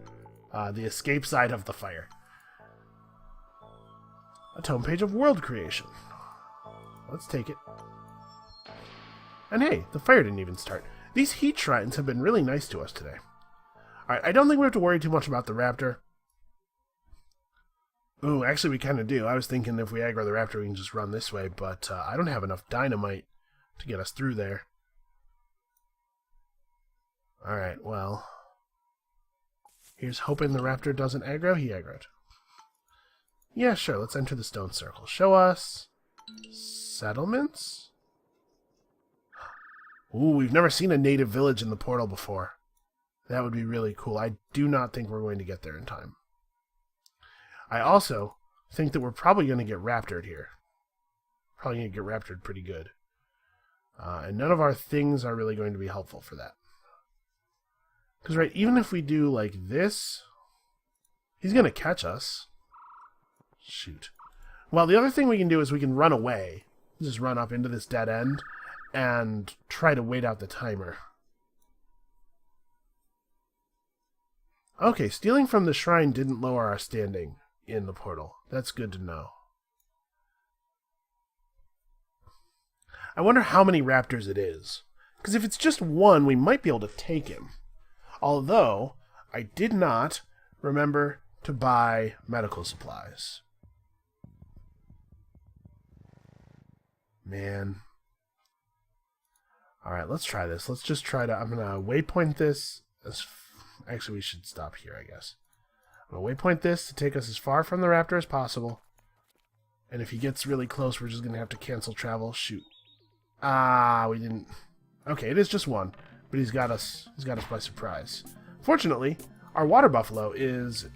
escape side of the fire. A tome page of world creation. Let's take it. And hey, the fire didn't even start. These heat shrines have been really nice to us today. Alright, I don't think we have to worry too much about the raptor. Ooh, actually we kind of do. I was thinking if we aggro the raptor we can just run this way, but I don't have enough dynamite to get us through there. Alright, well. Here's hoping the raptor doesn't aggro. He aggroed. Yeah, sure, let's enter the stone circle. Show us settlements? Ooh, we've never seen a native village in the portal before. That would be really cool. I do not think we're going to get there in time. I also think that we're probably going to get raptored here. Probably going to get raptored pretty good. And none of our things are really going to be helpful for that. Because, right, even if we do like this, he's going to catch us. Shoot. Well, the other thing we can do is we can run away. Just run up into this dead end and try to wait out the timer. Okay, stealing from the shrine didn't lower our standing in the portal. That's good to know. I wonder how many raptors it is. Because if it's just one, we might be able to take him. Although, I did not remember to buy medical supplies. Man. Alright, let's try this. Let's just try to... I'm going to waypoint this as... Actually, we should stop here, I guess. I'm going to waypoint this to take us as far from the raptor as possible. And if he gets really close, we're just going to have to cancel travel. Shoot. Ah, we didn't... Okay, it is just one. But he's got us by surprise. Fortunately, our water buffalo is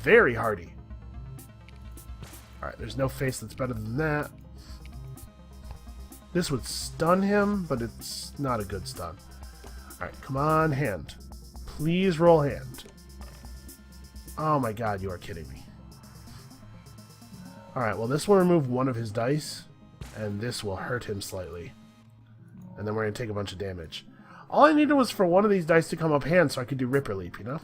very hardy. Alright, there's no face that's better than that. This would stun him, but it's not a good stun. Alright, come on, hand. Please roll hand. Oh my god, you are kidding me. Alright, well this will remove one of his dice, and this will hurt him slightly. And then we're going to take a bunch of damage. All I needed was for one of these dice to come up hand so I could do Ripper Leap, you know?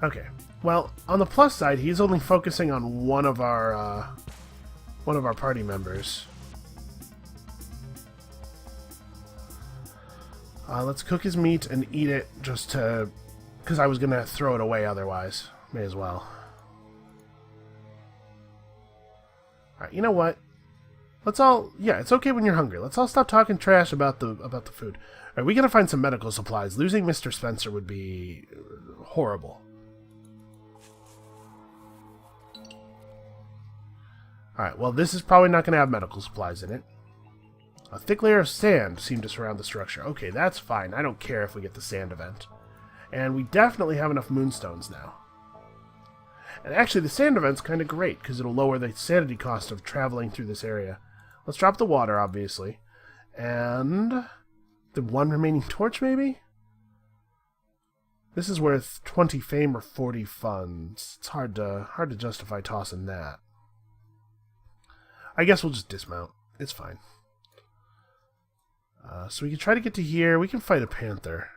Okay. Well, on the plus side, he's only focusing on one of our party members. Let's cook his meat and eat it just to... because I was going to throw it away otherwise. May as well. Alright, you know what? Let's all... yeah, it's okay when you're hungry. Let's all stop talking trash about the food. Alright, we gotta find some medical supplies. Losing Mr. Spencer would be horrible. Alright, well, this is probably not going to have medical supplies in it. A thick layer of sand seemed to surround the structure. Okay, that's fine. I don't care if we get the sand event. And we definitely have enough moonstones now. And actually, the sand event's kind of great, because it'll lower the sanity cost of traveling through this area. Let's drop the water, obviously. And... the one remaining torch, maybe? This is worth 20 fame or 40 funds. It's hard to justify tossing that. I guess we'll just dismount. It's fine. So we can try to get to here. We can fight a panther.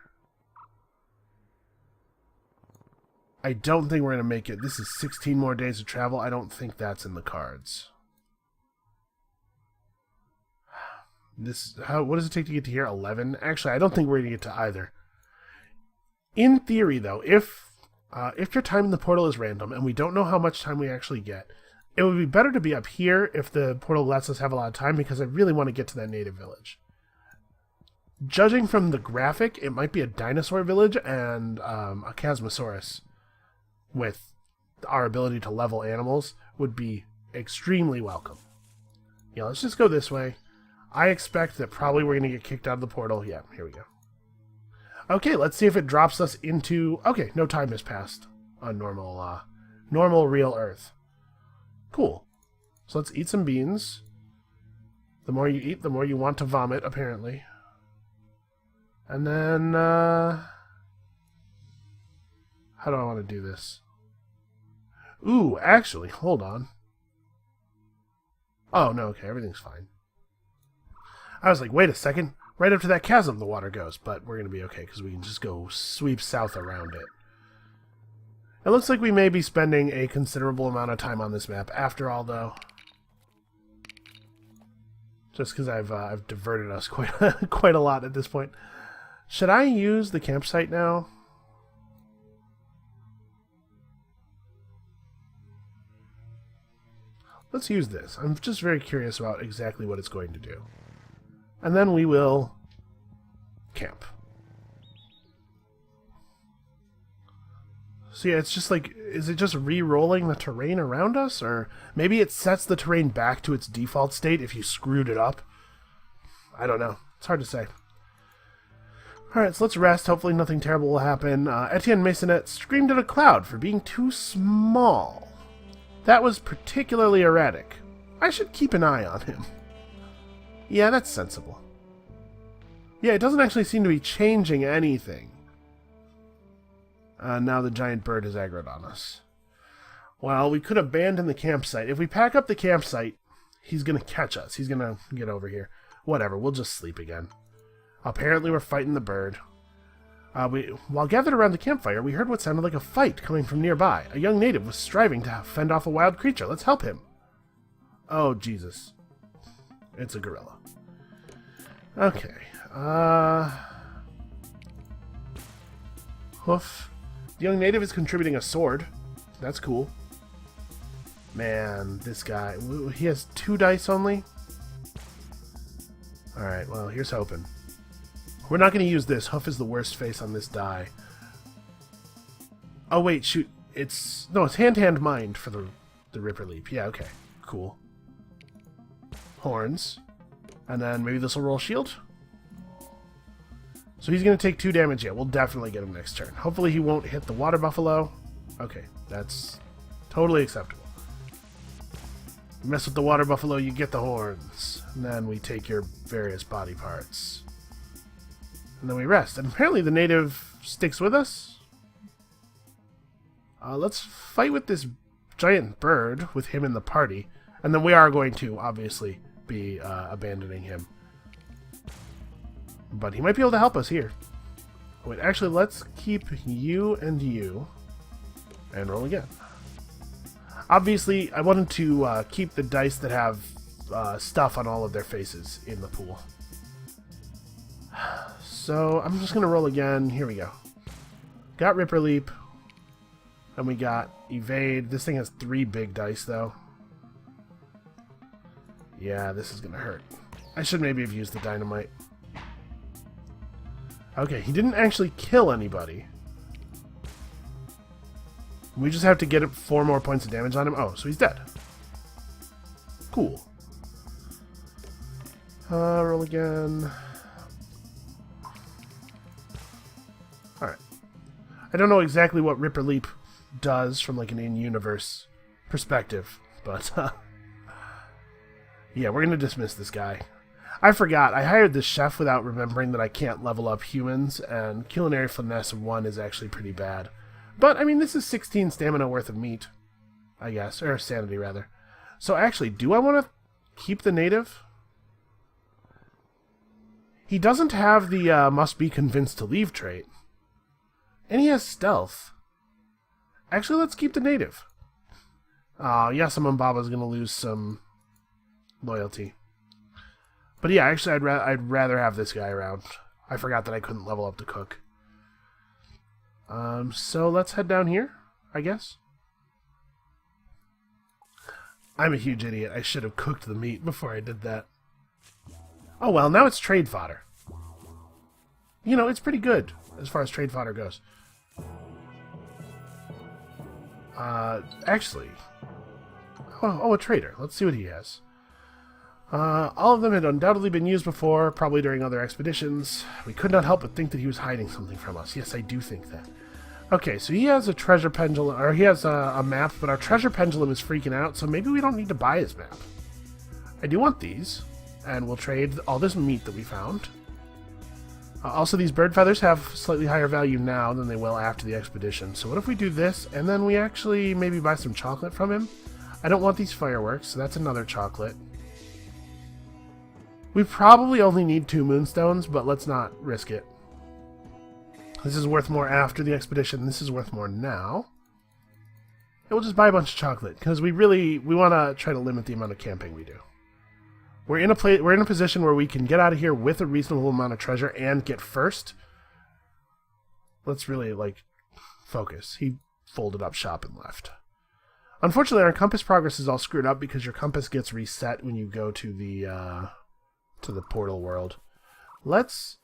I don't think we're going to make it. This is 16 more days of travel. I don't think that's in the cards. What does it take to get to here? 11? Actually, I don't think we're going to get to either. In theory, though, if your time in the portal is random and we don't know how much time we actually get, it would be better to be up here if the portal lets us have a lot of time, because I really want to get to that native village. Judging from the graphic, it might be a dinosaur village and a Chasmosaurus with our ability to level animals would be extremely welcome. Yeah, let's just go this way. I expect that probably we're going to get kicked out of the portal. Yeah, here we go. Okay, let's see if it drops us into... okay, no time has passed on normal real Earth. Cool. So let's eat some beans. The more you eat, the more you want to vomit, apparently. And then, how do I want to do this? Ooh, actually, hold on. Oh, no, okay, everything's fine. I was like, wait a second. Right up to that chasm the water goes, but we're going to be okay because we can just go sweep south around it. It looks like we may be spending a considerable amount of time on this map after all, though. Just because I've diverted us quite a lot at this point. Should I use the campsite now? Let's use this. I'm just very curious about exactly what it's going to do. And then we will camp. So yeah, it's just like, is it just re-rolling the terrain around us? Or maybe it sets the terrain back to its default state if you screwed it up? I don't know. It's hard to say. Alright, so let's rest. Hopefully nothing terrible will happen. Etienne Maisonette screamed at a cloud for being too small. That was particularly erratic. I should keep an eye on him. Yeah, that's sensible. Yeah, it doesn't actually seem to be changing anything. Now the giant bird is aggroed on us. Well, we could abandon the campsite. If we pack up the campsite, he's going to catch us. He's going to get over here. Whatever, we'll just sleep again. Apparently we're fighting the bird. While gathered around the campfire, we heard what sounded like a fight coming from nearby. A young native was striving to fend off a wild creature. Let's help him. Oh, Jesus. It's a gorilla. Okay. Hoof. The young native is contributing a sword. That's cool. Man, this guy. He has 2 dice only? Alright, well, here's hoping. We're not going to use this. Hoof is the worst face on this die. Oh, wait, shoot. It's hand mind for the Ripper Leap. Yeah, okay. Cool. Horns. And then maybe this will roll shield? So he's going to take 2 damage. Yeah, we'll definitely get him next turn. Hopefully he won't hit the water buffalo. Okay, that's totally acceptable. You mess with the water buffalo, you get the horns. And then we take your various body parts. And then we rest. And apparently the native sticks with us. Let's fight with this giant bird with him in the party. And then we are going to, obviously, be abandoning him. But he might be able to help us here. Wait, actually, let's keep you and you. And roll again. Obviously, I wanted to keep the dice that have stuff on all of their faces in the pool. So I'm just going to roll again. Here we go. Got Ripper Leap. And we got Evade. This thing has 3 big dice, though. Yeah, this is going to hurt. I should maybe have used the dynamite. Okay, he didn't actually kill anybody. We just have to get 4 more points of damage on him. Oh, so he's dead. Cool. Roll again. Alright. I don't know exactly what Ripper Leap does from like an in-universe perspective, but yeah, we're going to dismiss this guy. I forgot. I hired this chef without remembering that I can't level up humans, and culinary finesse of 1 is actually pretty bad. But, I mean, this is 16 stamina worth of meat, I guess. Or sanity, rather. So, actually, do I want to keep the native? He doesn't have the must be convinced to leave trait. And he has stealth. Actually, let's keep the native. Yasamon Baba's going to lose some loyalty. But yeah, actually, I'd rather have this guy around. I forgot that I couldn't level up the cook. So let's head down here, I guess. I'm a huge idiot. I should have cooked the meat before I did that. Oh well, now it's trade fodder. You know, it's pretty good as far as trade fodder goes. Actually... Oh, a trader. Let's see what he has. All of them had undoubtedly been used before, probably during other expeditions. We could not help but think that he was hiding something from us. Yes, I do think that. Okay, so he has a treasure pendulum, or he has a map, but our treasure pendulum is freaking out, so maybe we don't need to buy his map. I do want these, and we'll trade all this meat that we found. Also, these bird feathers have slightly higher value now than they will after the expedition. So what if we do this, and then we actually maybe buy some chocolate from him? I don't want these fireworks, so that's another chocolate. We probably only need 2 moonstones, but let's not risk it. This is worth more after the expedition. This is worth more now. And we'll just buy a bunch of chocolate, because we want to try to limit the amount of camping we do. We're in a position where we can get out of here with a reasonable amount of treasure and get first. Let's really, focus. He folded up shop and left. Unfortunately, our compass progress is all screwed up because your compass gets reset when you go to the portal world. Let's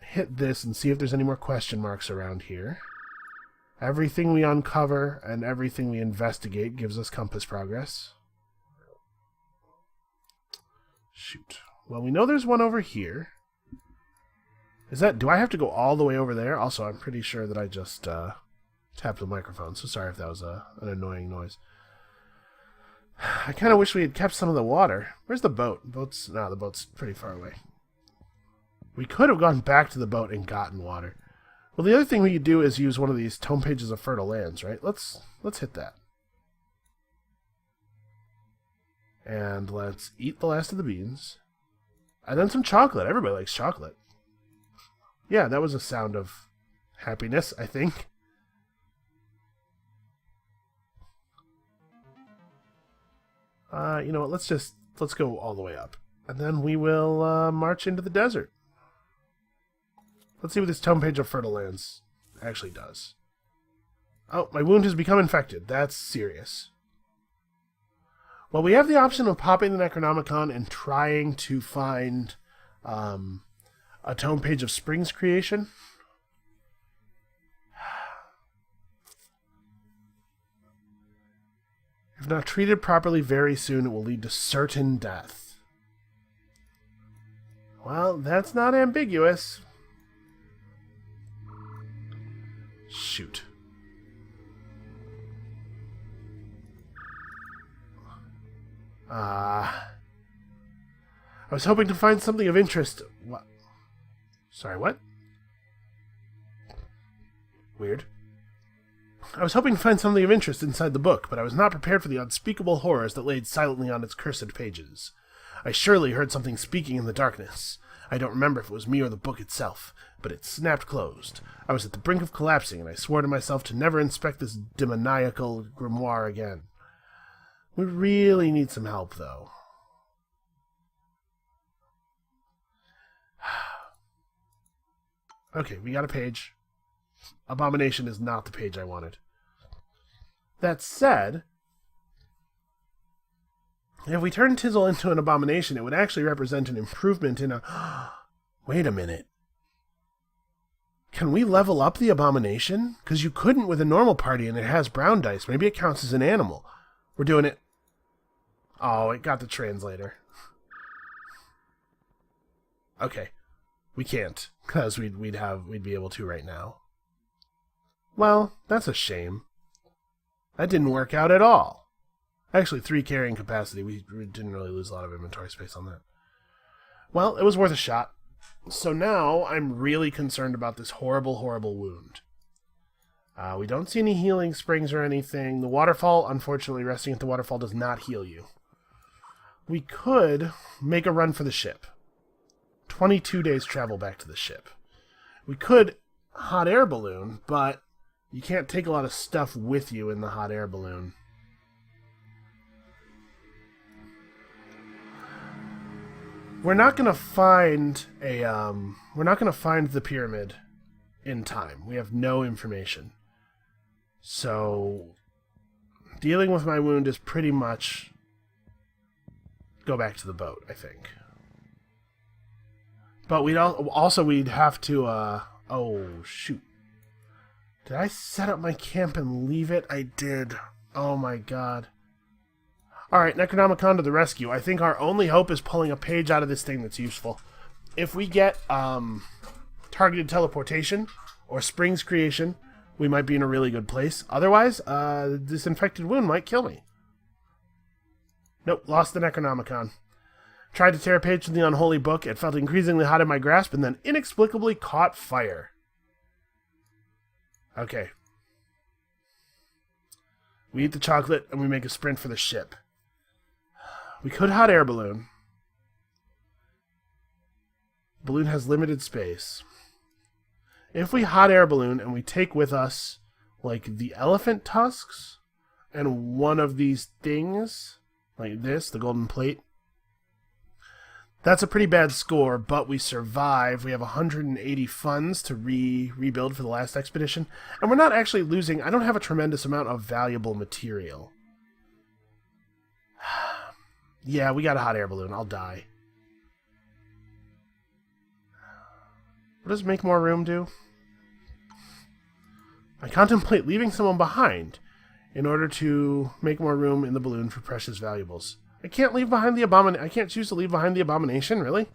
hit this and see if there's any more question marks around here. Everything we uncover and everything we investigate gives us compass progress. Shoot. Well, we know there's one over here. Do I have to go all the way over there? Also, I'm pretty sure that I just tapped the microphone, so sorry if that was an annoying noise. I kind of wish we had kept some of the water. Where's the boat? The boat's pretty far away. We could have gone back to the boat and gotten water. Well, the other thing we could do is use one of these tome pages of fertile lands, right? Let's hit that. And let's eat the last of the beans. And then some chocolate. Everybody likes chocolate. Yeah, that was a sound of happiness, I think. You know what, let's go all the way up. And then we will march into the desert. Let's see what this tome page of fertile lands actually does. Oh, my wound has become infected. That's serious. Well, we have the option of popping the Necronomicon and trying to find a tome page of Spring's creation. If not treated properly very soon, it will lead to certain death. Well, that's not ambiguous. Shoot. I was hoping to find something of interest. What? Sorry, what? Weird. I was hoping to find something of interest inside the book, but I was not prepared for the unspeakable horrors that laid silently on its cursed pages. I surely heard something speaking in the darkness. I don't remember if it was me or the book itself, but it snapped closed. I was at the brink of collapsing, and I swore to myself to never inspect this demoniacal grimoire again. We really need some help, though. Okay, we got a page. Abomination is not the page I wanted. That said, if we turn Tizzle into an abomination, it would actually represent an improvement in a... Wait a minute. Can we level up the abomination? Because you couldn't with a normal party and it has brown dice. Maybe it counts as an animal. We're doing it. Oh, it got the translator. Okay. We can't, because we'd be able to right now. Well, that's a shame. That didn't work out at all. Actually, 3 carrying capacity. We didn't really lose a lot of inventory space on that. Well, it was worth a shot. So now I'm really concerned about this horrible, horrible wound. We don't see any healing springs or anything. The waterfall, unfortunately, resting at the waterfall does not heal you. We could make a run for the ship. 22 days travel back to the ship. We could hot air balloon, but you can't take a lot of stuff with you in the hot air balloon. We're not going to find the pyramid in time. We have no information. So dealing with my wound is pretty much go back to the boat, I think. But we'd have to, oh, shoot. Did I set up my camp and leave it? I did. Oh my god. Alright, Necronomicon to the rescue. I think our only hope is pulling a page out of this thing that's useful. If we get, targeted teleportation or Springs creation, we might be in a really good place. Otherwise, this infected wound might kill me. Nope, lost the Necronomicon. Tried to tear a page from the unholy book. It felt increasingly hot in my grasp and then inexplicably caught fire. Okay. We eat the chocolate and we make a sprint for the ship. We could hot air balloon. Balloon has limited space. If we hot air balloon and we take with us, like, the elephant tusks and one of these things, like this, the golden plate, that's a pretty bad score, but we survive. We have 180 funds to rebuild for the last expedition. And we're not actually losing... I don't have a tremendous amount of valuable material. Yeah, we got a hot air balloon. I'll die. What does make more room do? I contemplate leaving someone behind in order to make more room in the balloon for precious valuables. I can't leave behind the abomination. I can't choose to leave behind the abomination, really?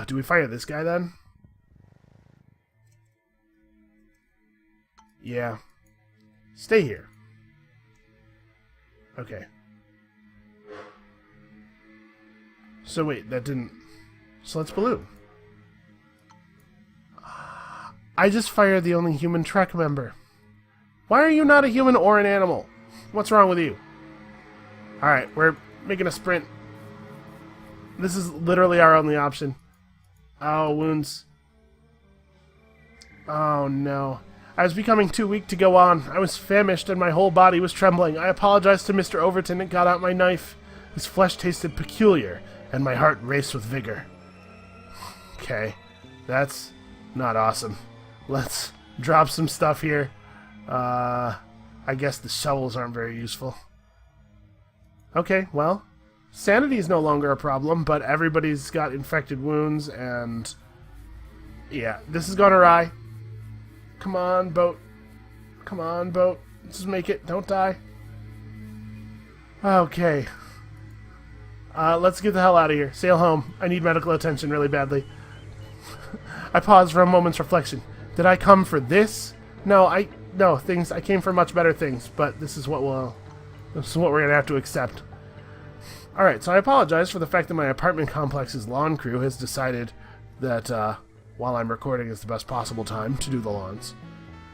Do we fire this guy then? Yeah. Stay here. Okay. So wait, that didn't... So let's balloon. I just fired the only human Trek member. Why are you not a human or an animal? What's wrong with you? Alright, we're making a sprint. This is literally our only option. Oh, wounds. Oh, no. I was becoming too weak to go on. I was famished and my whole body was trembling. I apologized to Mr. Overton and got out my knife. His flesh tasted peculiar, and my heart raced with vigor. Okay, that's not awesome. Let's drop some stuff here. I guess the shovels aren't very useful. Okay, well, sanity is no longer a problem, but everybody's got infected wounds, and yeah, this is going awry. Come on, boat. Come on, boat. Just make it. Don't die. Okay. Let's get the hell out of here. Sail home. I need medical attention really badly. I paused for a moment's reflection. Did I come for this? No, I came for much better things, but this is what we're gonna have to accept. Alright, so I apologize for the fact that my apartment complex's lawn crew has decided that while I'm recording is the best possible time to do the lawns.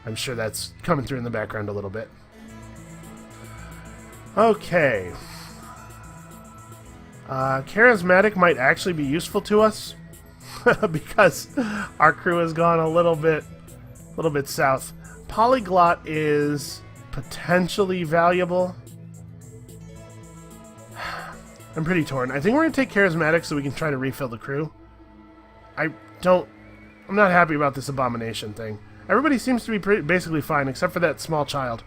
I'm sure that's coming through in the background a little bit. Okay. Charismatic might actually be useful to us because our crew has gone a little bit south. Polyglot is potentially valuable. I'm pretty torn. I think we're going to take Charismatic so we can try to refill the crew. I'm not happy about this abomination thing. Everybody seems to be basically fine except for that small child.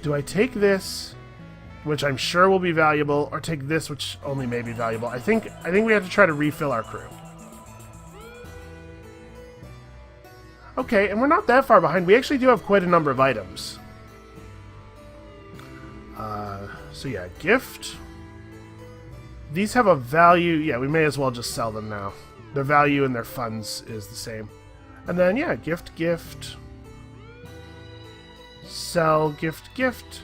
Do I take this, which I'm sure will be valuable, or take this, which only may be valuable? I think we have to try to refill our crew. Okay, and we're not that far behind. We actually do have quite a number of items. So yeah, gift. These have a value. Yeah, we may as well just sell them now. Their value and their funds is the same. And then, yeah, gift. Sell, gift.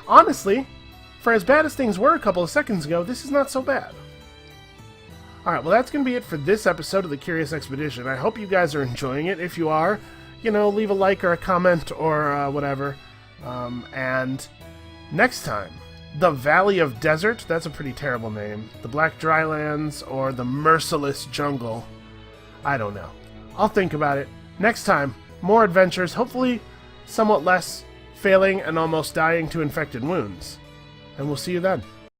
Honestly, for as bad as things were a couple of seconds ago, this is not so bad. Alright, well that's going to be it for this episode of the Curious Expedition. I hope you guys are enjoying it. If you are, leave a like or a comment or whatever. And next time, the Valley of Desert, that's a pretty terrible name. The Black Drylands or the Merciless Jungle. I don't know. I'll think about it. Next time, more adventures, hopefully somewhat less failing and almost dying to infected wounds. And we'll see you then.